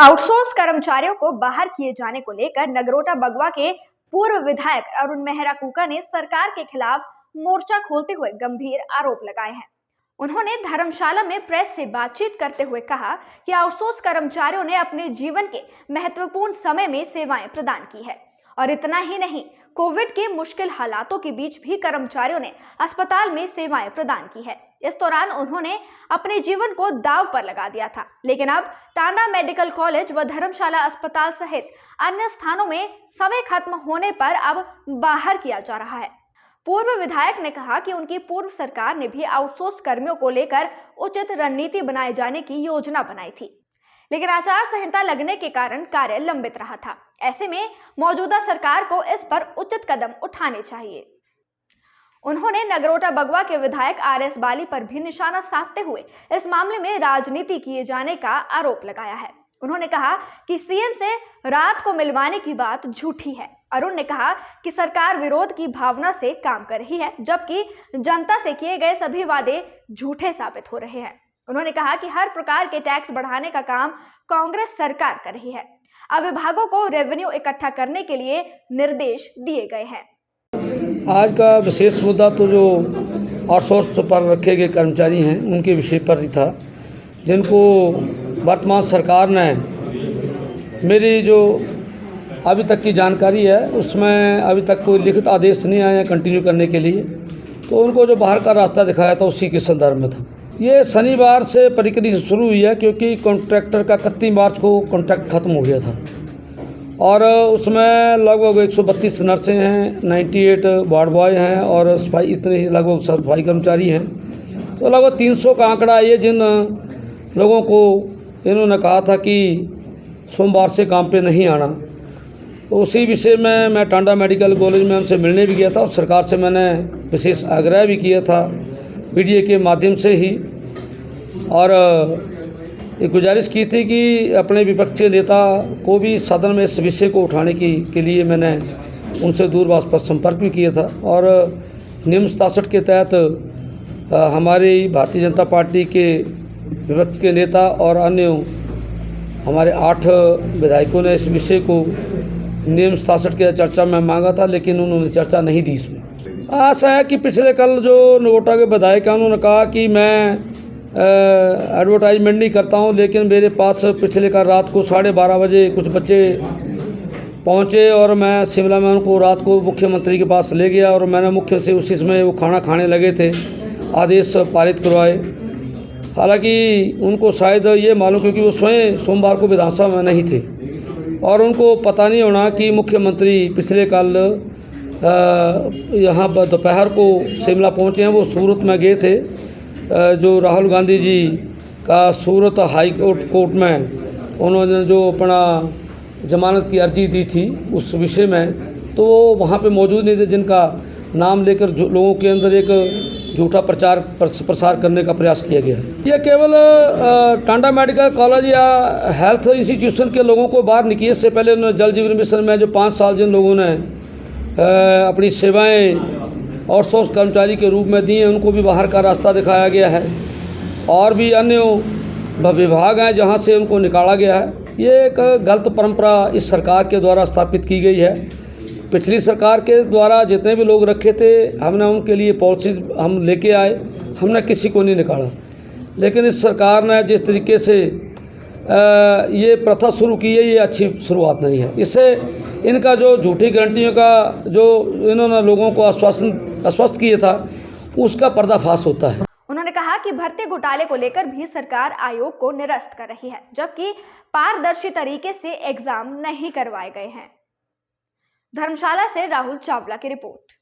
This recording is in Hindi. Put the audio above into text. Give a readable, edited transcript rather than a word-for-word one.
आउटसोर्स कर्मचारियों को बाहर किए जाने को लेकर नगरोटा बगवा के पूर्व विधायक अरुण मेहरा कुका ने सरकार के खिलाफ मोर्चा खोलते हुए गंभीर आरोप लगाए हैं। उन्होंने धर्मशाला में प्रेस से बातचीत करते हुए कहा कि आउटसोर्स कर्मचारियों ने अपने जीवन के महत्वपूर्ण समय में सेवाएं प्रदान की है और इतना ही नहीं, कोविड के मुश्किल हालातों के बीच भी कर्मचारियों ने अस्पताल में सेवाएं प्रदान की है। इस दौरान उन्होंने अपने जीवन को दांव पर लगा दिया था, लेकिन अब टांडा मेडिकल कॉलेज व धर्मशाला अस्पताल सहित अन्य स्थानों में समय खत्म होने पर अब बाहर किया जा रहा है। पूर्व विधायक ने कहा कि उनकी पूर्व सरकार ने भी आउटसोर्स कर्मियों को लेकर उचित रणनीति बनाए जाने की योजना बनाई थी, लेकिन आचार संहिता लगने के कारण कार्य लंबित रहा था। ऐसे में मौजूदा सरकार को इस पर उचित कदम उठाने चाहिए। उन्होंने नगरोटा बगवा के विधायक आरएस बाली पर भी निशाना साधते हुए इस मामले में राजनीति किए जाने का आरोप लगाया है। उन्होंने कहा कि सीएम से रात को मिलवाने की बात झूठी है। अरुण ने कहा कि सरकार विरोध की भावना से काम कर रही है, जबकि जनता से किए गए सभी वादे झूठे साबित हो रहे हैं। उन्होंने कहा कि हर प्रकार के टैक्स बढ़ाने का काम कांग्रेस सरकार कर रही है। अब विभागों को रेवेन्यू इकट्ठा करने के लिए निर्देश दिए गए हैं। आज का विशेष मुद्दा तो जो आउटसोर्स पर रखे गए कर्मचारी हैं उनके विषय पर ही था, जिनको वर्तमान सरकार ने, मेरी जो अभी तक की जानकारी है उसमें अभी तक कोई लिखित आदेश नहीं आया कंटिन्यू करने के लिए, तो उनको जो बाहर का रास्ता दिखाया था उसी के संदर्भ में था। ये शनिवार से प्रक्रिया शुरू हुई है, क्योंकि कॉन्ट्रैक्टर का 31 मार्च को कॉन्ट्रैक्ट खत्म हो गया था और उसमें लगभग 132 नर्सें हैं, 98 वार्ड बॉय हैं और सफाई इतने ही लगभग सफाई कर्मचारी हैं। तो लगभग 300 का आंकड़ा ये जिन लोगों को इन्होंने कहा था कि सोमवार से काम पे नहीं आना, तो उसी विषय में मैं टांडा मेडिकल कॉलेज में उनसे मिलने भी गया था और सरकार से मैंने विशेष आग्रह भी किया था मीडिया के माध्यम से ही, और एक गुजारिश की थी कि अपने विपक्षी नेता को भी सदन में इस विषय को उठाने के लिए मैंने उनसे दूरभाष पर संपर्क भी किया था। और नियम 67 के तहत हमारी भारतीय जनता पार्टी के विपक्ष के नेता और अन्य हमारे 8 विधायकों ने इस विषय को नियम 67 के चर्चा में मांगा था, लेकिन उन्होंने चर्चा नहीं दी इसमें। आशा है कि पिछले कल जो नगरोटा के विधायक हैं उन्होंने कहा कि मैं एडवर्टाइजमेंट नहीं करता हूं, लेकिन मेरे पास पिछले कल रात को 12:30 बजे कुछ बच्चे पहुंचे और मैं शिमला में उनको रात को मुख्यमंत्री के पास ले गया और मैंने मुख्य से उसी समय वो खाना खाने लगे थे, आदेश पारित करवाए। हालांकि उनको शायद ये मालूम, क्योंकि वो स्वयं सोमवार को विधानसभा में नहीं थे और उनको पता नहीं होना कि मुख्यमंत्री पिछले कल यहाँ पर दोपहर को शिमला पहुँचे हैं। वो सूरत में गए थे, जो राहुल गांधी जी का सूरत हाई कोर्ट में उन्होंने जो अपना जमानत की अर्जी दी थी उस विषय में, तो वो वहाँ पे मौजूद नहीं थे, जिनका नाम लेकर लोगों के अंदर एक झूठा प्रसार करने का प्रयास किया गया है। यह केवल टांडा मेडिकल कॉलेज या हेल्थ इंस्टीट्यूशन के लोगों को बाहर निकी। इससे पहले उन्होंने जल जीवन मिशन में जो 5 साल जिन लोगों ने अपनी सेवाएं आउटसोर्स कर्मचारी के रूप में दी हैं, उनको भी बाहर का रास्ता दिखाया गया है। और भी अन्य विभाग हैं जहां से उनको निकाला गया है। ये एक गलत परंपरा इस सरकार के द्वारा स्थापित की गई है। पिछली सरकार के द्वारा जितने भी लोग रखे थे, हमने उनके लिए पॉलिसीज हम लेके आए, हमने किसी को नहीं निकाला। लेकिन इस सरकार ने जिस तरीके से ये प्रथा शुरू की है, ये अच्छी शुरुआत नहीं है। इससे इनका जो झूठी गारंटियों का जो इन्होंने लोगों को आश्वस्त किया था, उसका पर्दाफाश होता है। उन्होंने कहा कि भर्ती घोटाले को लेकर भी सरकार आयोग को निरस्त कर रही है, जबकि पारदर्शी तरीके से एग्जाम नहीं करवाए गए हैं। धर्मशाला से राहुल चावला की रिपोर्ट।